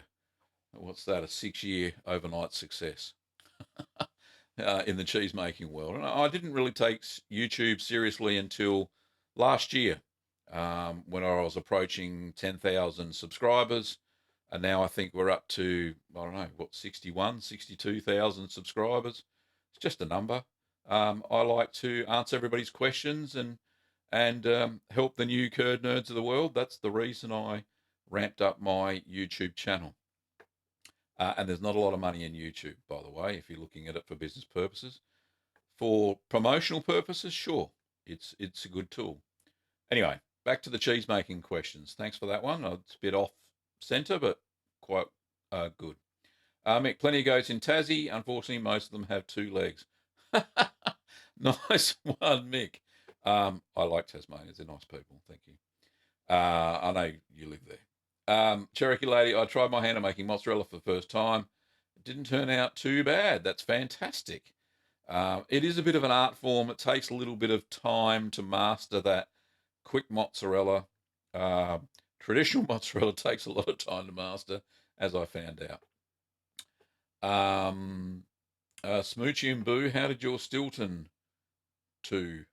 S2: 6-year overnight success in the cheese making world. And I didn't really take YouTube seriously until last year, when I was approaching 10,000 subscribers. And now I think we're up to, I don't know, 61, 62,000 subscribers. It's just a number. I like to answer everybody's questions and help the new curd nerds of the world. That's the reason I ramped up my YouTube channel. And there's not a lot of money in YouTube, by the way, if you're looking at it for business purposes. For promotional purposes, sure, it's a good tool. Anyway, back to the cheese making questions. Thanks for that one. It's a bit off centre, but quite good. Mick, plenty of goats in Tassie. Unfortunately, most of them have 2 legs. Nice one, Mick. I like Tasmanians. They're nice people. Thank you. I know you live there. Cherokee Lady, I tried my hand at making mozzarella for the first time. It didn't turn out too bad. That's fantastic. It is a bit of an art form. It takes a little bit of time to master that quick mozzarella. Traditional mozzarella takes a lot of time to master, as I found out. Smoochy and Boo, how did your Stilton how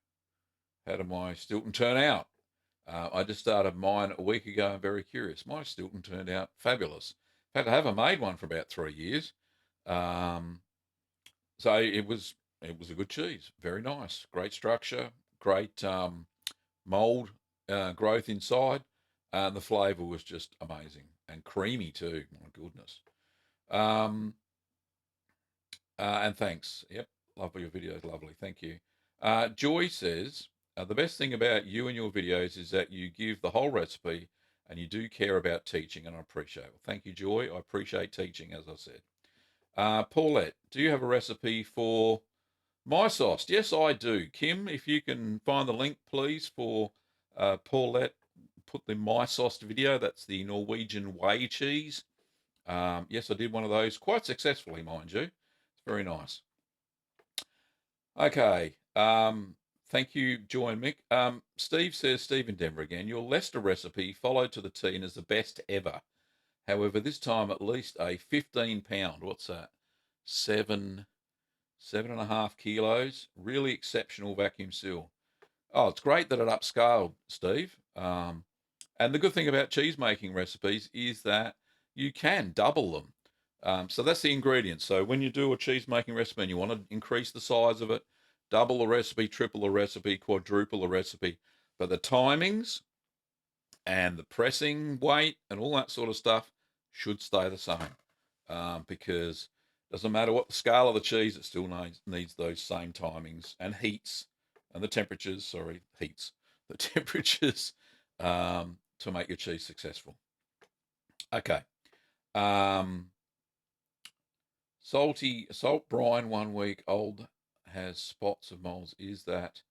S2: did my Stilton turn out? I just started mine a week ago. I'm very curious. My Stilton turned out fabulous. In fact, I haven't made one for about 3 years. So it was a good cheese. Very nice. Great structure. Great mold growth inside. And the flavour was just amazing. And creamy too. My goodness. And thanks. Yep. Love your videos. Lovely. Thank you. Joy says, the best thing about you and your videos is that you give the whole recipe and you do care about teaching, and I appreciate it. Well, thank you, Joy. I appreciate teaching, as I said. Paulette, do you have a recipe for my sauce? Yes, I do. Kim, if you can find the link, please, for Paulette, put the my sauce video. That's the Norwegian whey cheese. Yes, I did one of those quite successfully, mind you. It's very nice. Okay. Thank you, Joy and Mick. Steve says, Steve in Denver again, your Leicester recipe followed to the T and is the best ever. However, this time at least a 15-pound, what's that? 7.5 kilos. Really exceptional vacuum seal. Oh, it's great that it upscaled, Steve. And the good thing about cheese making recipes is that you can double them. So that's the ingredients. So when you do a cheese making recipe and you want to increase the size of it, double the recipe, triple the recipe, quadruple the recipe. But the timings and the pressing weight and all that sort of stuff should stay the same. Because it doesn't matter what the scale of the cheese, it still needs those same timings and heats and the temperatures, the temperatures to make your cheese successful. Okay. Salt brine 1 week old has spots of moles. Is that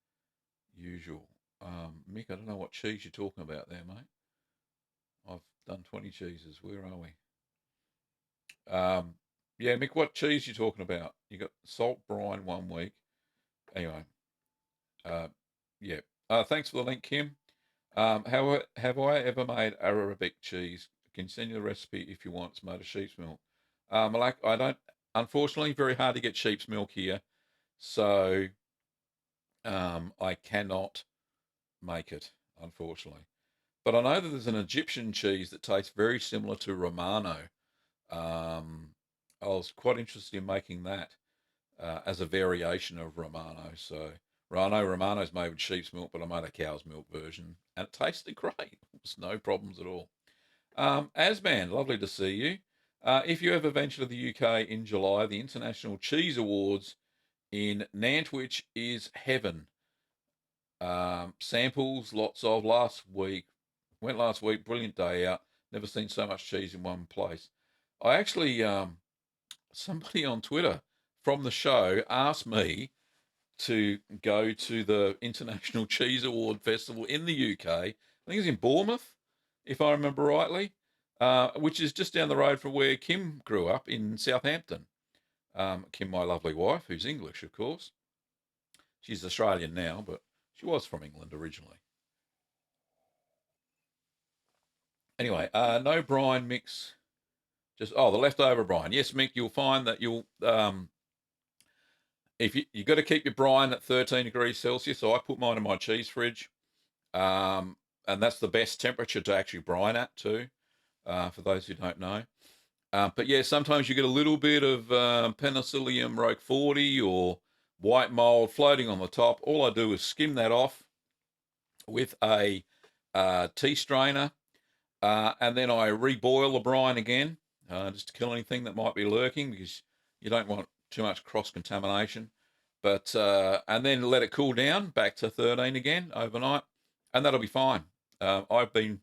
S2: usual? Mick, I don't know what cheese you're talking about there, mate. I've done 20 cheeses. Where are we? Yeah, Mick, what cheese you talking about? You got salt brine 1 week. Anyway, yeah. Thanks for the link, Kim. Have I ever made Arabic cheese? I can send you the recipe if you want. It's made of sheep's milk. Malak, I don't. Unfortunately, very hard to get sheep's milk here, so I cannot make it, unfortunately. But I know that there's an Egyptian cheese that tastes very similar to Romano. I was quite interested in making that as a variation of Romano. So I know Romano's made with sheep's milk, but I made a cow's milk version, and it tasted great. There's no problems at all. Asman, lovely to see you. If you ever venture to the UK in July, the International Cheese Awards in Nantwich is heaven. Samples, lots of. Went last week, brilliant day out. Never seen so much cheese in one place. I actually, somebody on Twitter from the show asked me to go to the International Cheese Award Festival in the UK. I think it's in Bournemouth, if I remember rightly, which is just down the road from where Kim grew up in Southampton. Kim, my lovely wife, who's English, of course. She's Australian now, but she was from England originally. Anyway, no brine mix. Just the leftover brine. Yes, Mick, you'll find that you'll if you got to keep your brine at 13 degrees Celsius. So I put mine in my cheese fridge, and that's the best temperature to actually brine at too. For those who don't know, but yeah, sometimes you get a little bit of Penicillium roqueforti or white mold floating on the top. All I do is skim that off with a tea strainer, and then I reboil the brine again, just to kill anything that might be lurking, because you don't want too much cross-contamination. But and then let it cool down back to 13 again overnight, and that'll be fine. I've been,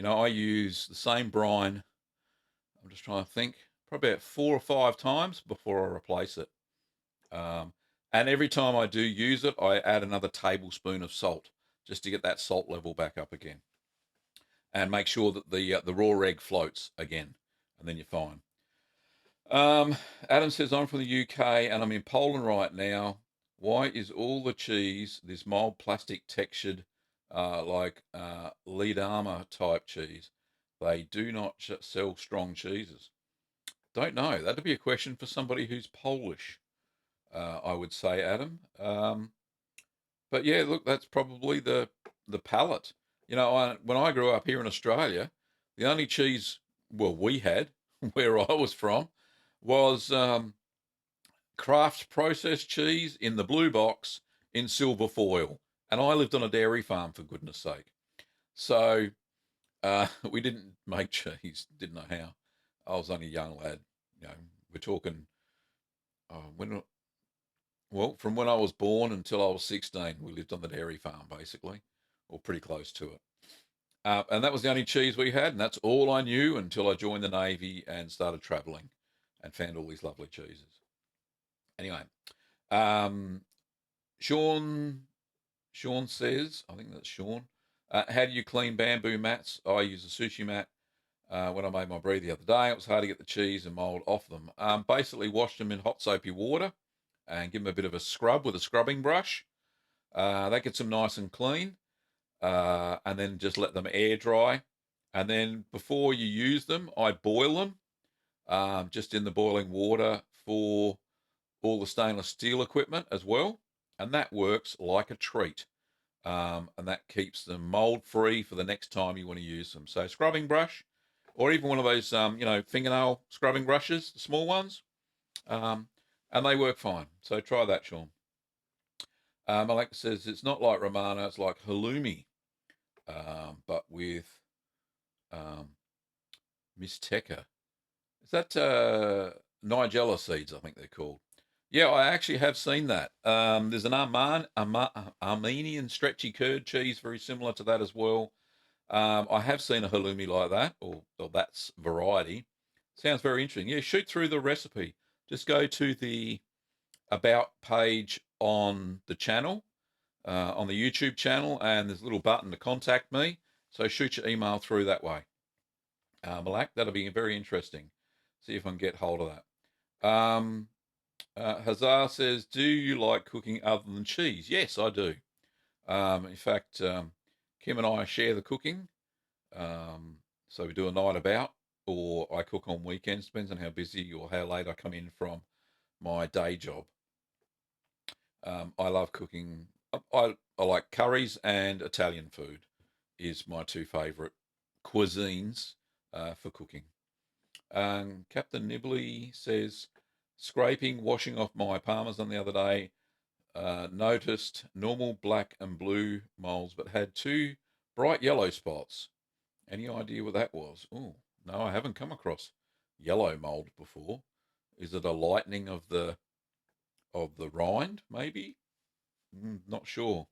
S2: I use the same brine. I'm just trying to think, probably about 4 or 5 times before I replace it. And every time I do use it, I add another tablespoon of salt just to get that salt level back up again, and make sure that the raw egg floats again, and then you're fine. Adam says, I'm from the UK and I'm in Poland right now. Why is all the cheese this mild plastic textured, like Leadama type cheese? They do not sell strong cheeses. Don't know. That'd be a question for somebody who's Polish, I would say, Adam. But yeah, look, that's probably the palate. When I grew up here in Australia, the only cheese, well, we had where I was from, was Kraft processed cheese in the blue box in silver foil. And I lived on a dairy farm, for goodness sake. So we didn't make cheese, didn't know how. I was only a young lad. We're talking, from when I was born until I was 16, we lived on the dairy farm, basically, or pretty close to it. And that was the only cheese we had, and that's all I knew until I joined the Navy and started traveling and found all these lovely cheeses. Anyway, Sean says, I think that's Sean, how do you clean bamboo mats? I use a sushi mat. When I made my brie the other day, it was hard to get the cheese and mold off them. Basically washed them in hot soapy water and give them a bit of a scrub with a scrubbing brush. That gets them nice and clean. And then just let them air dry. And then before you use them, I boil them just in the boiling water for all the stainless steel equipment as well. And that works like a treat. And that keeps them mold free for the next time you want to use them. So scrubbing brush, or even one of those, fingernail scrubbing brushes, the small ones, and they work fine. So try that, Sean. Malek says, it's not like Romano, it's like halloumi, but with Mistecca. Is that Nigella seeds, I think they're called. Yeah, I actually have seen that. There's an Armenian stretchy curd cheese, very similar to that as well. I have seen a halloumi like that, or that's variety. Sounds very interesting. Yeah, shoot through the recipe. Just go to the About page on the channel, on the YouTube channel, and there's a little button to contact me. So shoot your email through that way. Malak, that'll be very interesting. See if I can get hold of that. Hazar says, do you like cooking other than cheese? Yes, I do. In fact, Kim and I share the cooking. So we do a night about, or I cook on weekends, depends on how busy or how late I come in from my day job. I love cooking. I like curries, and Italian food is my two favourite cuisines for cooking. Captain Nibley says, scraping, washing off my Parmesan the other day, noticed normal black and blue moles, but had 2 bright yellow spots. Any idea what that was? Oh, no, I haven't come across yellow mold before. Is it a lightening of the rind, maybe? Not sure.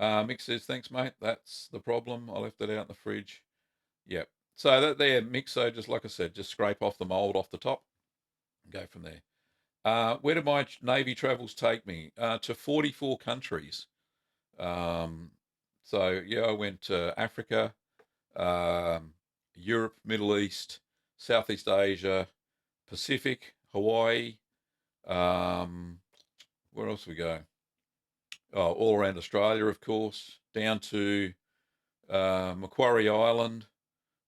S2: Mick says, thanks, mate. That's the problem. I left it out in the fridge. Yep. So that there, Mick, so just like I said, just scrape off the mold off the top and go from there. Where did my Navy travels take me? To 44 countries. So, yeah, I went to Africa, Europe, Middle East, Southeast Asia, Pacific, Hawaii. Where else we go? Oh, all around Australia, of course, down to Macquarie Island,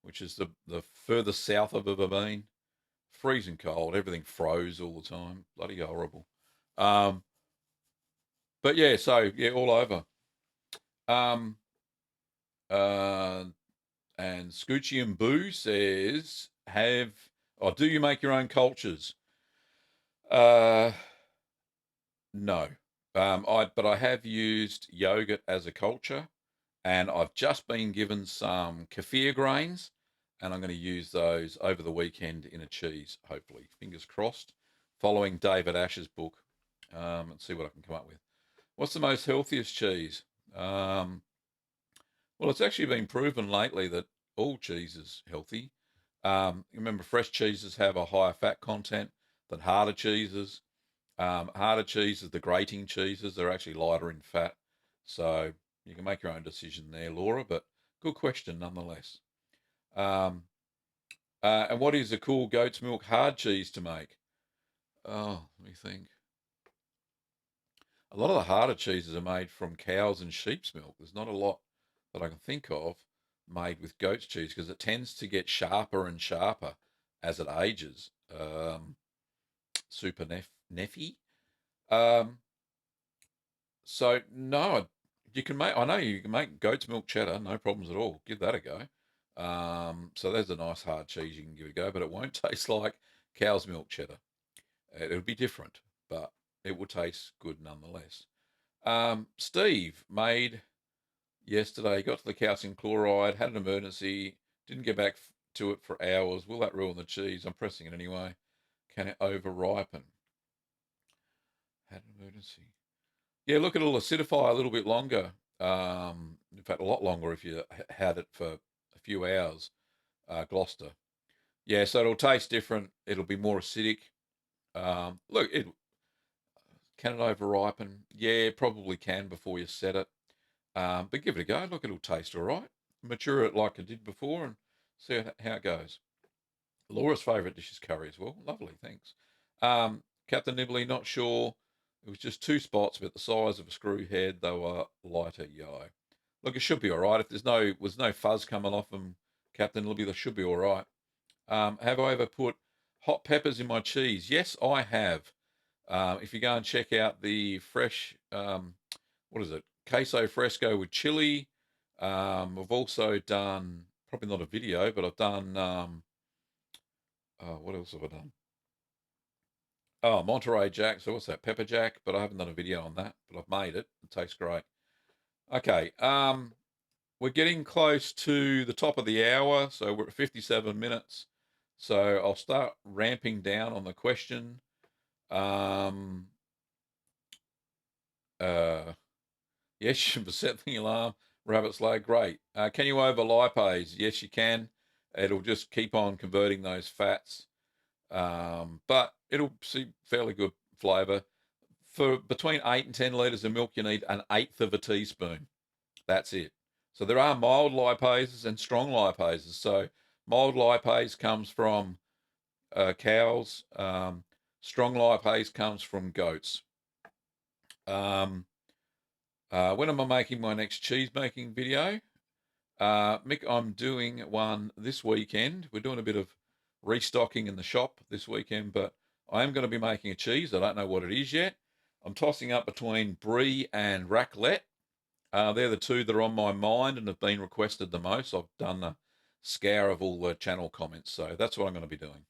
S2: which is the furthest south I've ever been. Freezing cold, everything froze all the time. Bloody horrible. But yeah, so yeah, all over. And Scoochie and Boo says, do you make your own cultures? No. But I have used yogurt as a culture, and I've just been given some kefir grains, and I'm going to use those over the weekend in a cheese, hopefully. Fingers crossed. Following David Ash's book, and see what I can come up with. What's the most healthiest cheese? Well, it's actually been proven lately that all cheese is healthy. Remember, fresh cheeses have a higher fat content than harder cheeses. Harder cheeses, the grating cheeses, they're actually lighter in fat. So you can make your own decision there, Laura, but good question nonetheless. And what is a cool goat's milk hard cheese to make? Oh, let me think. A lot of the harder cheeses are made from cows and sheep's milk. There's not a lot that I can think of made with goat's cheese because it tends to get sharper and sharper as it ages. Super neffy. Um, so no, you can make. I know you can make goat's milk cheddar, no problems at all. Give that a go. So there's a nice hard cheese you can give it a go, but it won't taste like cow's milk cheddar. It'll be different, but it will taste good nonetheless. Steve made yesterday, got to the calcium chloride, had an emergency, didn't get back to it for hours. Will that ruin the cheese? I'm pressing it anyway. Can it over ripen? Had an emergency. Yeah, look, it'll acidify a little bit longer. In fact, a lot longer if you had it for a few hours. Gloucester. Yeah, so it'll taste different. It'll be more acidic. Look, can it over ripen? Yeah, probably can before you set it. But give it a go. Look, it'll taste all right. Mature it like I did before and see how it goes. Laura's favourite dish is curry as well. Lovely, thanks. Captain Nibley, not sure. It was just two spots about the size of a screw head. They were lighter yellow. Look, it should be all right. If was no fuzz coming off them, Captain Nibley, they should be all right. Have I ever put hot peppers in my cheese? Yes, I have. If you go and check out the fresh, what is it? Queso fresco with chili. I've also done, probably not a video, but I've done, what else have I done? Oh, Monterey Jack. So what's that? Pepper Jack. But I haven't done a video on that. But I've made it. It tastes great. Okay. We're getting close to the top of the hour. So we're at 57 minutes. So I'll start ramping down on the question. Yes, you should set the alarm. Rabbit's leg. Great. Can you over lipase? Yes, you can. It'll just keep on converting those fats. But it'll see fairly good flavour. For between 8 and 10 litres of milk, you need an eighth of a teaspoon. That's it. So there are mild lipases and strong lipases. So mild lipase comes from cows. Strong lipase comes from goats. When am I making my next cheese making video? Mick, I'm doing one this weekend. We're doing a bit of restocking in the shop this weekend, but I am going to be making a cheese. I don't know what it is yet. I'm tossing up between brie and raclette. They're the two that are on my mind and have been requested the most. I've done a scour of all the channel comments, so that's what I'm going to be doing.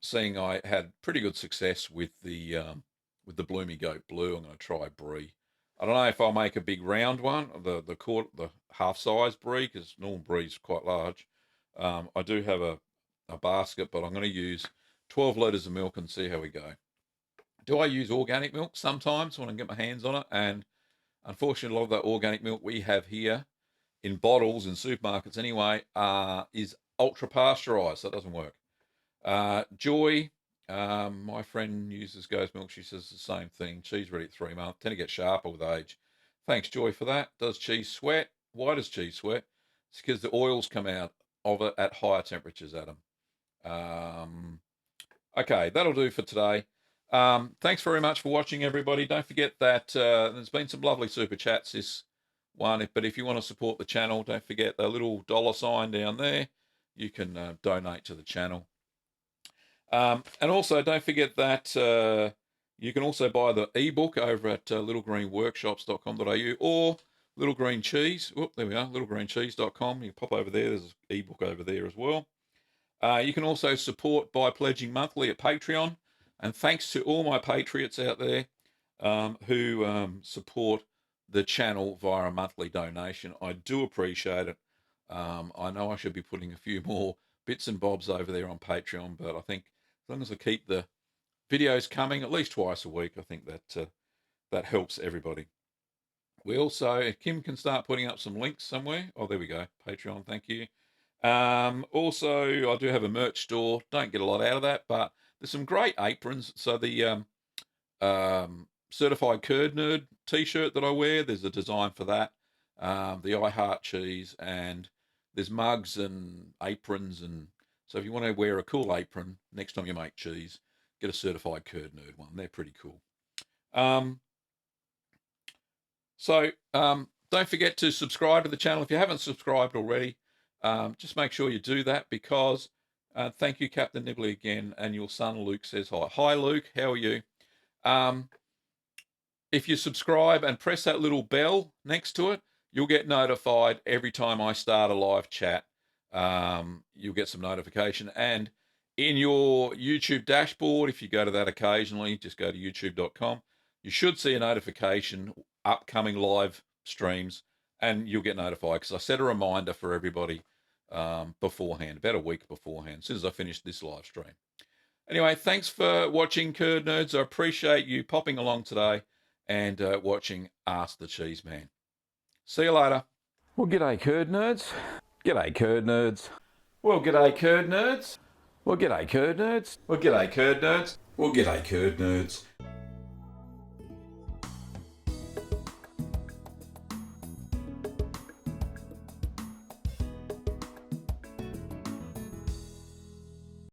S2: Seeing I had pretty good success with the Bloomy Goat Blue, I'm going to try brie. I don't know if I'll make a big round one, the half size brie, because normal brie is quite large. I do have a basket, but I'm going to use 12 litres of milk and see how we go. Do I use organic milk sometimes when I get my hands on it? And unfortunately, a lot of the organic milk we have here in bottles in supermarkets anyway is ultra pasteurised, so it doesn't work. Joy, my friend uses goat's milk. She says the same thing. Cheese ready at 3 months. Tend to get sharper with age. Thanks, Joy, for that. Does cheese sweat? Why does cheese sweat? It's because the oils come out of it at higher temperatures, Adam. Okay, that'll do for today. Thanks very much for watching, everybody. Don't forget that there's been some lovely super chats this one. But if you want to support the channel, don't forget the little $sign down there. You can donate to the channel. And also, don't forget that you can also buy the ebook over at littlegreenworkshops.com.au or Little Green Cheese. Oh, there we are, littlegreencheese.com. You pop over there. There's an ebook over there as well. You can also support by pledging monthly at Patreon. And thanks to all my Patriots out there. who support the channel via a monthly donation. I do appreciate it. I know I should be putting a few more bits and bobs over there on Patreon, but I think as long as I keep the videos coming at least twice a week, I think that that helps everybody. We also, Kim can start putting up some links somewhere. Oh, there we go. Patreon, thank you. Also, I do have a merch store. Don't get a lot out of that, but there's some great aprons. So the Certified Curd Nerd t-shirt that I wear, there's a design for that. The I Heart Cheese, and there's mugs and aprons. And so if you want to wear a cool apron next time you make cheese, get a Certified Curd Nerd one. They're pretty cool. Don't forget to subscribe to the channel if you haven't subscribed already. Just make sure you do that, because thank you, Captain Nibley, again. And your son Luke says hi. Hi, Luke. How are you? If you subscribe and press that little bell next to it, you'll get notified every time I start a live chat. You'll get some notification. And in your YouTube dashboard, if you go to that occasionally, just go to youtube.com. You should see a notification, upcoming live streams, and you'll get notified, because I set a reminder for everybody beforehand, about a week beforehand, as soon as I finish this live stream. Anyway, thanks for watching, Curd Nerds. I appreciate you popping along today and watching Ask the Cheeseman. See you later.
S1: Well, g'day, Curd Nerds. G'day, Curd Nerds.
S2: Well, g'day, Curd Nerds.
S1: Well, g'day, Curd Nerds.
S2: Well, g'day, Curd Nerds.
S1: Well, g'day, Curd Nerds.